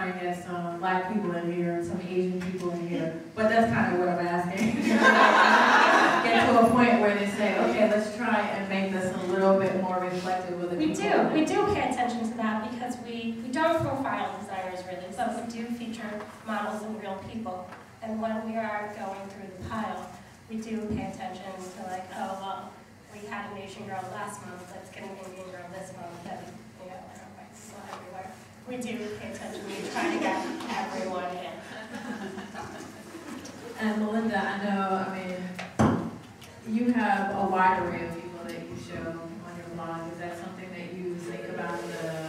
trying to get some Black people in here and some Asian people in here, but that's kind of what I'm asking. Get to a point where they say, okay, let's try and make this a little bit more reflective of the people. We do pay attention to that because we don't profile designers really, but we do feature models and real people. And when we are going through the pile, we do pay attention to like, oh, well, we had an Asian girl last month, let's get an Indian girl this month, and you know, they're like still everywhere. We do pay attention, we try to get everyone in. And Melinda, I know, I mean, you have a wide array of people that you show on your blog. Is that something that you think about the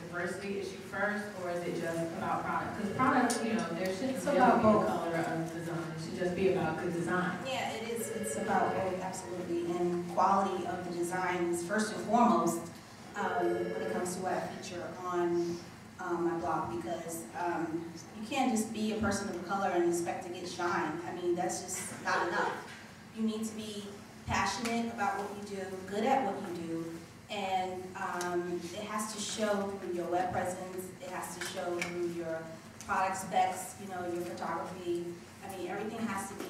diversity issue first, or is it just about product? Because product, you know, there shouldn't be a color of design. It should just be about good design. Yeah, it is. It's about both, absolutely. And quality of the design is first and foremost when it comes to what I feature on my blog, because you can't just be a person of color and expect to get shine. I mean, that's just not enough. You need to be passionate about what you do, good at what you do, and it has to show through your web presence, it has to show through your product specs, you know, your photography. I mean, everything has to be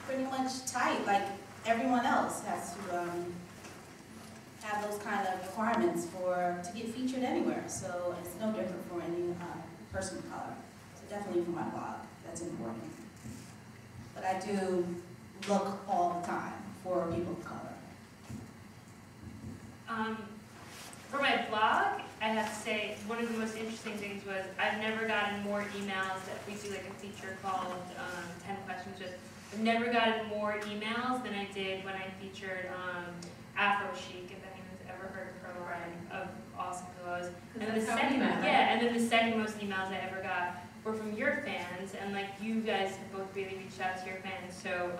pretty much tight, like everyone else has to have those kind of requirements to get featured anywhere. So it's no different for any person of color. So definitely for my blog, that's important. But I do look all the time for people of color. For my blog, I have to say, one of the most interesting things was I've never gotten more emails that we do like a feature called 10 Questions. I've never gotten more emails than I did when I featured Afro Chic, if anyone's ever heard of her line of awesome pillows. And then the second most emails I ever got were from your fans, and like you guys have both really reached out to your fans. So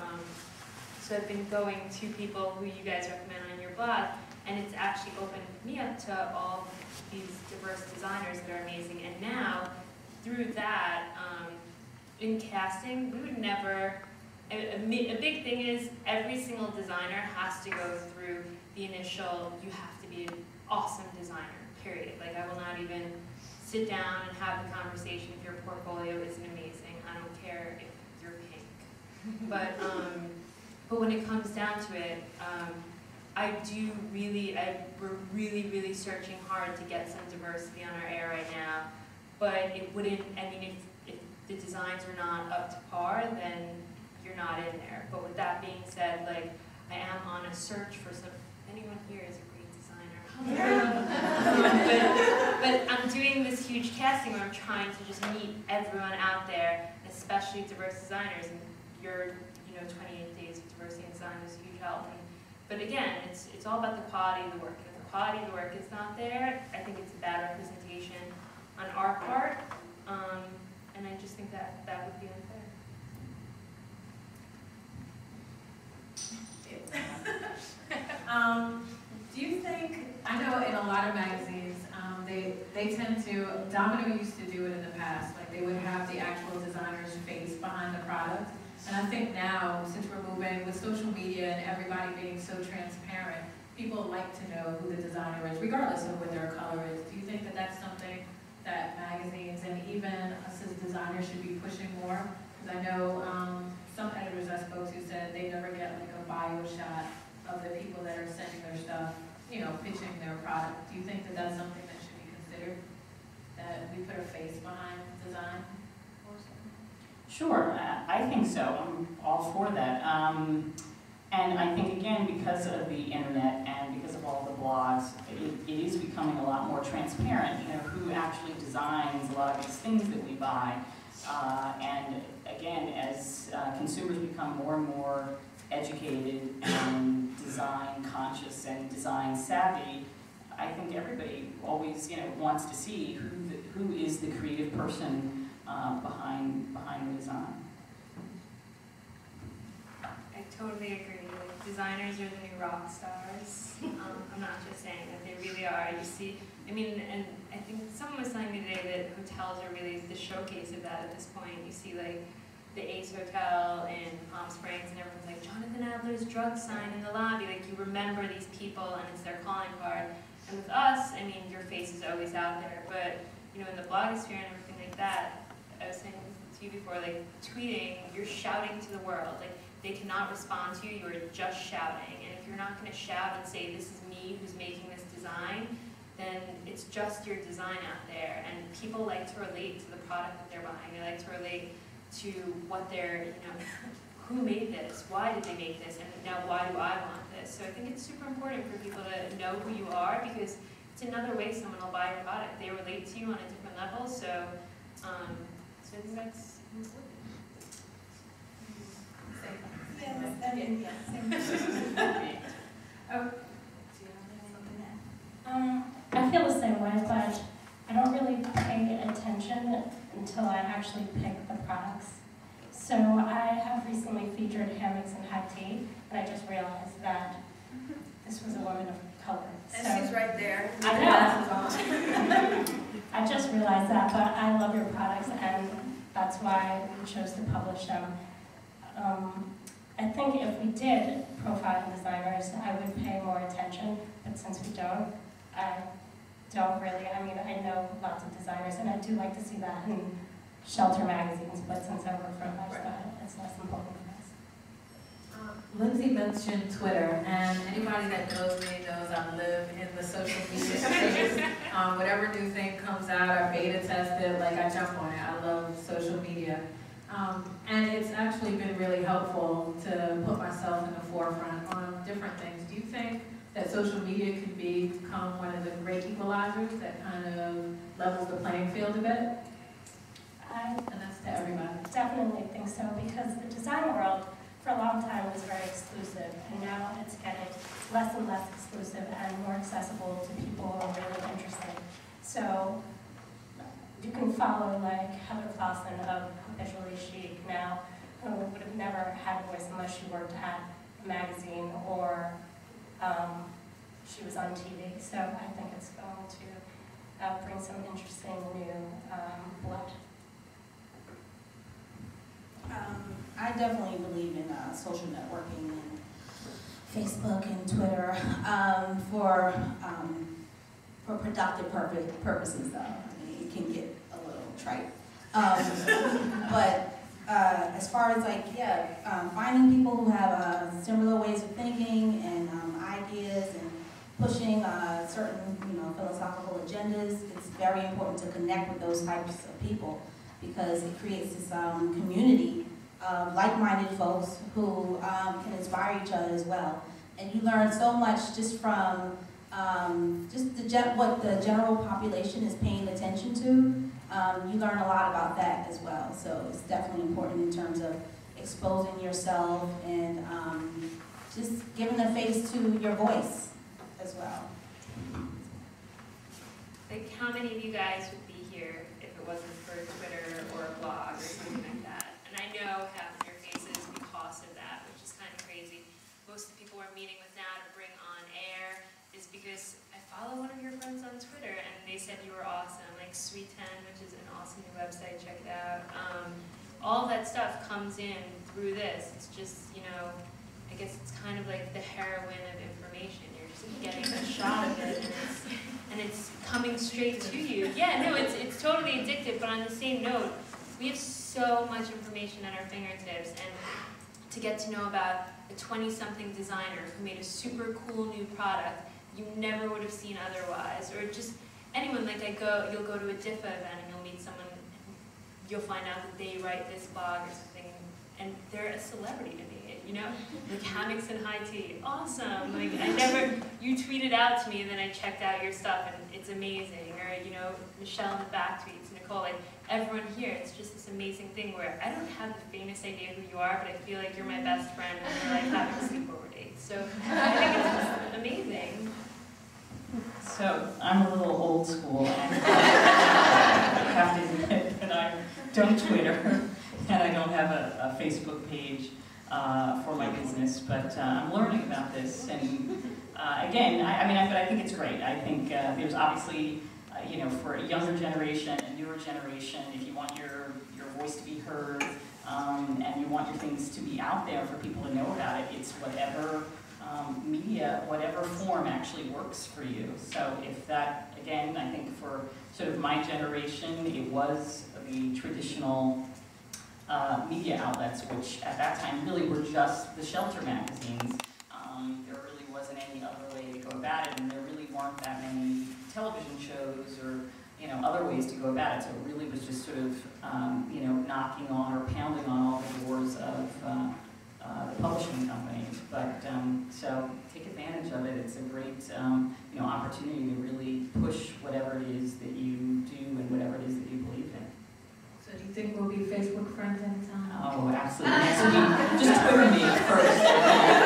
I've been going to people who you guys recommend on your blog. And it's actually opened me up to all these diverse designers that are amazing. And now, through that, in casting, we would never, a big thing is every single designer has to go through the initial, you have to be an awesome designer, period. Like, I will not even sit down and have the conversation if your portfolio isn't amazing. I don't care if you're pink. But when it comes down to it, we're really searching hard to get some diversity on our air right now, but it wouldn't, I mean, if the designs are not up to par, then you're not in there. But with that being said, like, I am on a search for anyone here is a great designer. but I'm doing this huge casting where I'm trying to just meet everyone out there, especially diverse designers, and your 28 days of diversity in design is a huge help. But again, it's all about the quality of the work. If the quality of the work is not there, I think it's a bad representation on our part, and I just think that would be unfair. Do you think, I know in a lot of magazines, they tend to, Domino used to do it in the past, like they would have the actual designer's face behind the product. And I think now, since we're moving with social media and everybody being so transparent, people like to know who the designer is, regardless of what their color is. Do you think that that's something that magazines and even us as designers should be pushing more? Because I know some editors I spoke to said they never get like a bio shot of the people that are sending their stuff, pitching their product. Do you think that that's something that should be considered? That we put a face behind design? Sure, I think so. I'm all for that. And I think, again, because of the internet and because of all the blogs, it is becoming a lot more transparent, who actually designs a lot of these things that we buy. And again, as consumers become more and more educated and design conscious and design savvy, I think everybody always, wants to see who is the creative person behind the design. I totally agree. Like, designers are the new rock stars. I'm not just saying that, they really are. You see, I mean, and I think someone was telling me today that hotels are really the showcase of that at this point. You see, like, the Ace Hotel in Palm Springs, and everyone's like, Jonathan Adler's drug sign in the lobby. Like, you remember these people, and it's their calling card. And with us, I mean, your face is always out there, but you know, in the blogosphere and everything like that, I was saying to you before, like tweeting, you're shouting to the world. Like they cannot respond to you, you're just shouting. And if you're not going to shout and say, this is me who's making this design, then it's just your design out there. And people like to relate to the product that they're buying. They like to relate to what they're, you know, who made this? Why did they make this? And now why do I want this? So I think it's super important for people to know who you are, because it's another way someone will buy your product. They relate to you on a different level, so I think that's important. I feel the same way, but I don't really pay attention until I actually pick the products. So I have recently featured hammocks and high tea, and I just realized that this was a woman of color. And So she's right there. I know. I just realized that, but I love your products, and that's why we chose to publish them. I think if we did profile designers, I would pay more attention, but since we don't, I don't really. I mean, I know lots of designers, and I do like to see that in shelter magazines, but since I work for a lifestyle, it's less important for us. Lindsay mentioned Twitter, and anybody that knows me knows I live in the social media space. Whatever new thing comes out, I beta test it, like I jump on it. I love social media. And it's actually been really helpful to put myself in the forefront on different things. Do you think that social media could become one of the great equalizers that kind of levels the playing field a bit? And that's to everybody. Definitely think so, because the design world for a long time was very exclusive, and now it's getting less and less exclusive and more accessible to people who are really interested. So you can follow like Heather Clausen of Visually Chic now, who would have never had a voice unless she worked at a magazine or she was on TV. So I think it's going to bring some interesting new blood. I definitely believe in social networking and Facebook and Twitter for productive purposes, though. I mean, it can get a little trite. But as far as like, finding people who have similar ways of thinking and ideas and pushing certain, philosophical agendas, it's very important to connect with those types of people, because it creates this community of like-minded folks who can inspire each other as well. And you learn so much just from what the general population is paying attention to. You learn a lot about that as well. So it's definitely important in terms of exposing yourself and just giving a face to your voice as well. Like, how many of you guys would be here if it wasn't for Twitter or a blog or something like that? And I know half of your faces because of that, which is kind of crazy. Most of the people we're meeting with now to bring on air is because I follow one of your friends on Twitter, and they said you were awesome, like Sweet 10, which is an awesome new website, check it out. All that stuff comes in through this. It's just, I guess it's kind of like the heroin of information. You're just getting a shot of it, and it's coming straight to you. Yeah, no, it's totally addictive, but on the same note, we have so much information at our fingertips, and to get to know about a 20-something designer who made a super cool new product you never would have seen otherwise, or just anyone, like you'll go to a DIFA event and you'll meet someone, and you'll find out that they write this blog or something, and they're a celebrity to me. Like hammocks and high tea, awesome. Like you tweeted out to me, and then I checked out your stuff, and it's amazing. Or Michelle in the back tweets, Nicole, like everyone here, it's just this amazing thing where I don't have the faintest idea who you are, but I feel like you're my best friend, and we're like having a sleepover date. So I think it's just amazing. So I'm a little old school, and I have to admit that I don't Twitter, and I don't have a Facebook page for my business, but I'm learning about this, and again, but I think it's great. I think there's obviously, for a younger generation, a newer generation, if you want your voice to be heard, and you want your things to be out there for people to know about it, it's whatever media, whatever form actually works for you. So if that, again, I think for sort of my generation, it was the traditional media outlets, which at that time really were just the shelter magazines. There really wasn't any other way to go about it, and there really weren't that many television shows or other ways to go about it. So it really was just sort of knocking on or pounding on all the doors of the publishing companies. But so take advantage of it. It's a great opportunity to really push whatever it is that you do and whatever it is that you believe in. So do you think we'll be Facebook friends anytime? Oh, absolutely. Next week, just Twitter me first.